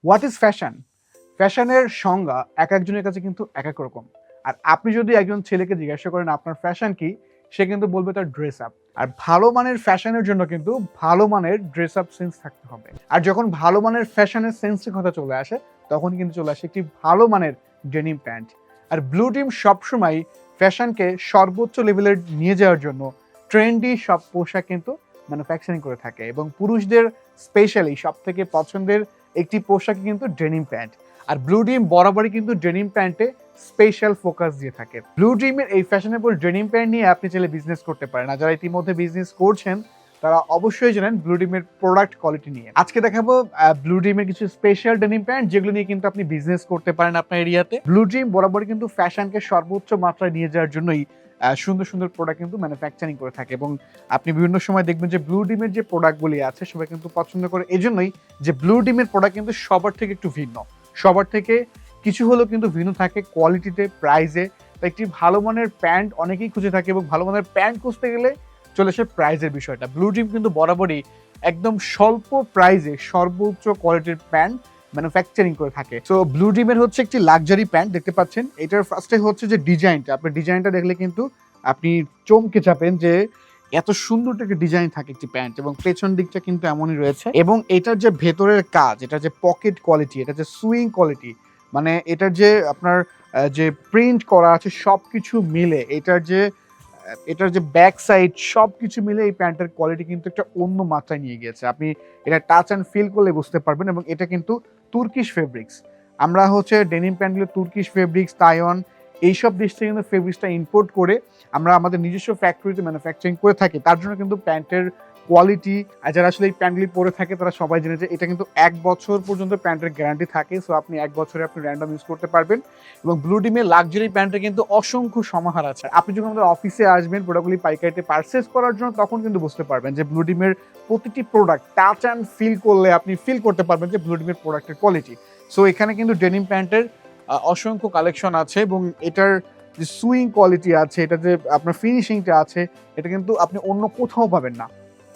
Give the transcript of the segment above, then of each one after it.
What is fashion? ফ্যাশনের সংজ্ঞা একজনের কাছে কিন্তু এক রকম। আর আপনি যদি একজন ছেলেকে জিজ্ঞাসা করেন আপনার ফ্যাশন কি? সে কিন্তু বলবে তার ড্রেস আপ। আর ভালো মানের ফ্যাশনের জন্য কিন্তু ভালো মানের ড্রেস আপ সেন্স থাকতে হবে। আর যখন ভালো মানের ফ্যাশনের সেন্সের কথা চলে আসে, তখন কিন্তু চলে আসে একটি ভালো মানের ডেনিম প্যান্ট। আর ব্লু টিম সবসময় ফ্যাশনকে সর্বোচ্চ লেভেলে নিয়ে যাওয়ার জন্য ট্রেন্ডি সব পোশাক কিন্তু ম্যানুফ্যাকচারিং করে থাকে, এবং পুরুষদের স্পেশালি সবথেকে পছন্দের একটি পোশাক কিন্তু ডেনিম প্যান্ট। আর ব্লু ডিম বরাবরই কিন্তু ডেনিম প্যান্টে স্পেশাল ফোকাস দিয়ে থাকে। ব্লু ডিমের এই ফ্যাশনেবল ডেনিম প্যান্ট নিয়ে আপনি চাইলে বিজনেস করতে পারেন। আর যারা ইতিমধ্যে বিজনেস করছেন তারা অবশ্যই জানেন ব্লু ডিমের প্রোডাক্ট কোয়ালিটি নিয়ে। আজকে দেখাবো ব্লু ডিমের কিছু স্পেশাল ডেনিম প্যান্ট যেগুলো নিয়ে কিন্তু আপনি বিজনেস করতে পারেন আপনার এরিয়াতে। ব্লু ডিম বরাবরই কিন্তু ফ্যাশনকে সর্বোচ্চ মাত্রায় নিয়ে যাওয়ার জন্যই সুন্দর সুন্দর প্রোডাক্ট কিন্তু ম্যানুফ্যাকচারিং করে থাকে, এবং আপনি বিভিন্ন সময় দেখবেন যে ব্লু ডিমের যে প্রোডাক্টগুলি আছে সবাই কিন্তু পছন্দ করে এজন্যই যে ব্লু ডিমের প্রোডাক্ট কিন্তু সবার থেকে একটু ভিন্ন, সবার থেকে কিছু হলেও কিন্তু ভিন্ন থাকে কোয়ালিটিতে, প্রাইসে। তাই একটি ভালো মানের প্যান্ট অনেকেই খুঁজে থাকে, এবং ভালো মানের প্যান্ট খুঁজতে গেলে চলে আসে প্রাইসের বিষয়টা। ব্লু ডিম কিন্তু বরাবরই একদম স্বল্প প্রাইসে সর্বোচ্চ কোয়ালিটির প্যান্ট ম্যানুফ্যাকচারিং করে থাকে। সো ব্লু ডিমের হচ্ছে একটি লাক্সারি প্যান্ট দেখতে পাচ্ছেন। এটার ফার্স্টে হচ্ছে যে ডিজাইনটা, আপনি ডিজাইনটা দেখলে কিন্তু আপনি চমকে যাবেন যে এত সুন্দর একটা ডিজাইন থাকে একটি প্যান্ট, এবং পেছন দিকটা কিন্তু এমনই রয়েছে। এবং এটার যে ভেতরের কাজ, এটা যে পকেট কোয়ালিটি, এটা যে সুইং কোয়ালিটি, মানে এটার যে আপনার যে প্রিন্ট করা আছে সবকিছু মিলে, এটার যে ব্যাক সাইড সবকিছু মিলে এই প্যান্টের কোয়ালিটি কিন্তু একটা অন্য মাত্রায় নিয়ে গিয়েছে। আপনি এটা টাচ অ্যান্ড ফিল করলে বুঝতে পারবেন। এবং এটা কিন্তু তুর্কিশ ফেব্রিক্স। আমরা হচ্ছে ডেনিম প্যান্টগুলো তুর্কিশ ফেব্রিক্স, তাইওয়ান এইসব দেশ থেকে কিন্তু ফেব্রিক্সটা ইম্পোর্ট করে আমরা আমাদের নিজস্ব ফ্যাক্টরিতে ম্যানুফ্যাকচারিং করে থাকি। তার জন্য কিন্তু প্যান্টের কোয়ালিটি, আর যারা আসলে এই প্যান্টগুলি পরে থাকে তারা সবাই জেনে যে এটা কিন্তু 1 বছর পর্যন্ত প্যান্টের গ্যারান্টি থাকে। সো আপনি 1 বছরে আপনি র্যান্ডম ইউজ করতে পারবেন। এবং ব্লু ডিমের লাক্সারি প্যান্টে কিন্তু অসংখ্য সমাহার আছে। আপনি যখন আমাদের অফিসে আসবেন প্রোডাক্টগুলি পাইকারিতে পারচেজ করার জন্য, তখন কিন্তু বুঝতে পারবেন যে ব্লু ডিমের প্রতিটি প্রোডাক্ট টাচ অ্যান্ড ফিল করলে আপনি ফিল করতে পারবেন যে ব্লু ডিমের প্রোডাক্টের কোয়ালিটি। সো এখানে কিন্তু ডেনিম প্যান্টের অসংখ্য কালেকশন আছে, এবং এটার যে সুইং কোয়ালিটি আছে, এটা যে আপনার ফিনিশিংটা আছে, এটা কিন্তু আপনি অন্য কোথাও পাবেন না।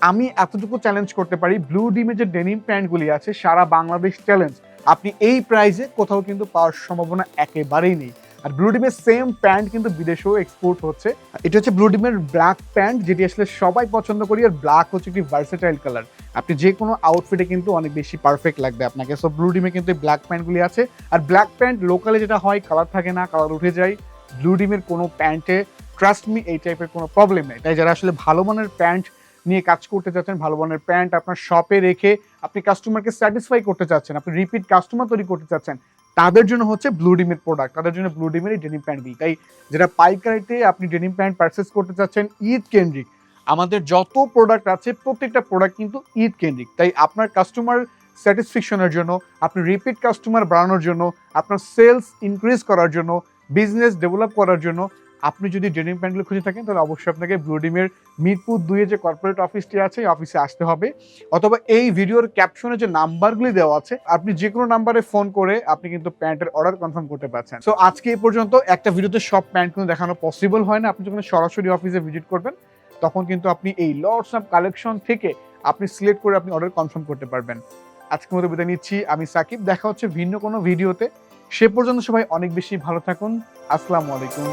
আমি এতটুকু চ্যালেঞ্জ করতে পারি, ব্লু ডিমের যে ডেনিম প্যান্টগুলি আছে সারা বাংলাদেশ চ্যালেঞ্জ, আপনি এই প্রাইসে কোথাও কিন্তু পাওয়ার সম্ভাবনা একেবারেই নেই। আর ব্লু ডিমের সেম প্যান্ট কিন্তু বিদেশেও এক্সপোর্ট হচ্ছে। এটা হচ্ছে ব্লু ডিমের ব্ল্যাক প্যান্ট, যেটি আসলে সবাই পছন্দ করি। আর ব্ল্যাক হচ্ছে একটি ভার্সেটাইল কালার, আপনি যে কোনো আউটফিটে কিন্তু অনেক বেশি পারফেক্ট লাগবে আপনাকে। সো ব্লু ডিমে কিন্তু ব্ল্যাক প্যান্টগুলি আছে। আর ব্ল্যাক প্যান্ট লোকালে যেটা হয়, কালার থাকে না, কালার উঠে যায়। ব্লু ডিমের কোনো প্যান্টে ট্রাস্ট মি এই টাইপের কোনো প্রবলেম নেই। তাই যারা আসলে ভালো মানের প্যান্ট নিয়ে কাজ করতে চাচ্ছেন, ভালো মানের প্যান্ট আপনার শপে রেখে আপনি কাস্টমারকে স্যাটিসফাই করতে চাচ্ছেন, আপনি রিপিট কাস্টমার তৈরি করতে চাচ্ছেন, তাদের জন্য হচ্ছে ব্লু ডিমের প্রোডাক্ট, তাদের জন্য ব্লু ডিমের এই ডেনিম প্যান্টগুলি। তাই যারা পাইকারিতে আপনি ডেনিম প্যান্ট পারচেস করতে চাচ্ছেন ঈদ কেন্দ্রিক, আমাদের যত প্রোডাক্ট আছে প্রত্যেকটা প্রোডাক্ট কিন্তু ঈদ কেন্দ্রিক। তাই আপনার কাস্টমার স্যাটিসফ্যাকশনের জন্য, আপনি রিপিট কাস্টমার বাড়ানোর জন্য, আপনার সেলস ইনক্রিজ করার জন্য, বিজনেস ডেভেলপ করার জন্য আপনি যদি ডেনিম প্যান্টগুলো খুঁজে থাকেন, তাহলে অবশ্যই আপনাকে ব্লু ডিমের মিরপুর 2 যে কর্পোরেট অফিসটি আছে এই অফিসে আসতে হবে। অথবা এই ভিডিওর ক্যাপশনে যে নাম্বারগুলি দেওয়া আছে, আপনি যে কোনো নাম্বারে ফোন করে আপনি কিন্তু প্যান্টের অর্ডার কনফার্ম করতে পারছেন। সো আজকে এই পর্যন্ত। একটা ভিডিওতে সব প্যান্ট কিন্তু দেখানো পসিবল হয় না। আপনি যখন সরাসরি অফিসে ভিজিট করবেন, তখন কিন্তু আপনি এই লটস অফ কালেকশন থেকে আপনি সিলেক্ট করে আপনি অর্ডার কনফার্ম করতে পারবেন। আজকের মতো বিদায় নিচ্ছি। আমি সাকিব, দেখা হচ্ছে ভিন্ন কোনো ভিডিওতে। সে পর্যন্ত সবাই অনেক বেশি ভালো থাকুন। আসসালামু আলাইকুম।